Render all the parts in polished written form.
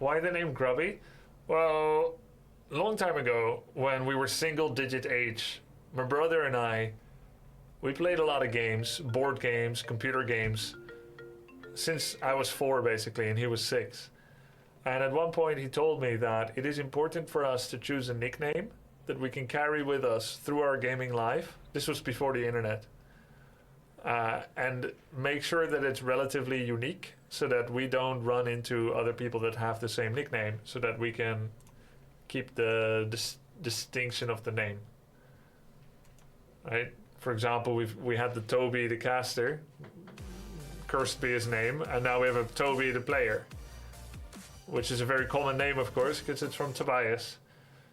Why the name Grubby? Well, a long time ago, when we were single-digit age, my brother and I, we played a lot of games, board games, computer games, since I was 4 basically, and he was 6. And at one point he told me that it is important for us to choose a nickname that we can carry with us through our gaming life. This was before the internet. And make sure that it's relatively unique so that we don't run into other people that have the same nickname, so that we can keep the distinction of the name. Right? For example, we had the Toby the caster, cursed be his name, and now we have a Toby the player, which is a very common name, of course, because it's from Tobias.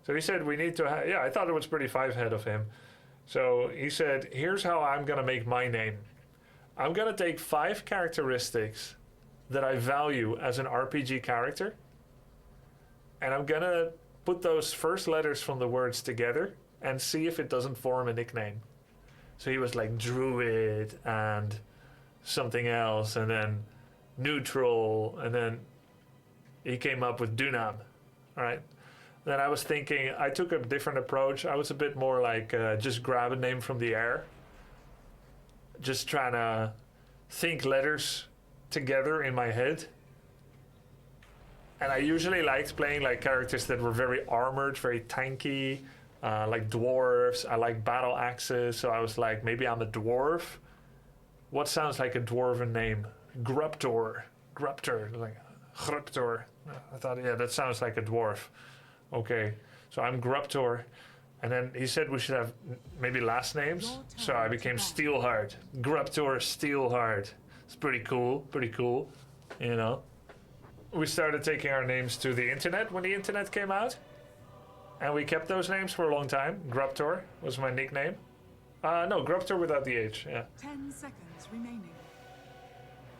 So he said we need to have, yeah, I thought it was pretty 5-head of him. So he said, here's how I'm going to make my name. I'm going to take 5 characteristics that I value as an RPG character, and I'm going to put those first letters from the words together and see if it doesn't form a nickname. So he was like Druid and something else, and then Neutral, and then he came up with Dunam. All right. Then I was thinking, I took a different approach. I was a bit more like just grab a name from the air. Just trying to think letters together in my head. And I usually liked playing like characters that were very armored, very tanky, like dwarves. I like battle axes, so I was like, maybe I'm a dwarf. What sounds like a dwarven name? Grubtor. Grubtor. Like Grubtor. I thought, yeah, that sounds like a dwarf. Okay, so I'm Grubtor. And then he said we should have maybe last names. So I became Steelheart. Grubtor Steelheart. It's pretty cool, you know. We started taking our names to the internet when the internet came out. And we kept those names for a long time. Grubtor was my nickname. No, Grubtor without the H, yeah. 10 seconds remaining.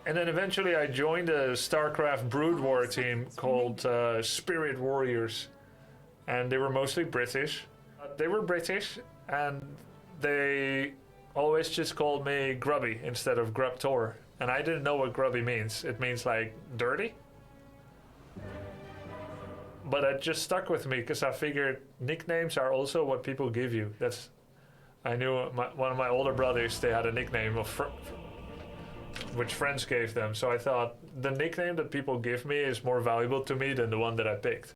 And then eventually I joined a StarCraft Brood War team called Spirit Warriors. And they were mostly British. They were British, and they always just called me Grubby instead of Grubtor. And I didn't know what Grubby means. It means like dirty. But it just stuck with me because I figured nicknames are also what people give you. I knew one of my older brothers, they had a nickname of which friends gave them. So I thought the nickname that people give me is more valuable to me than the one that I picked.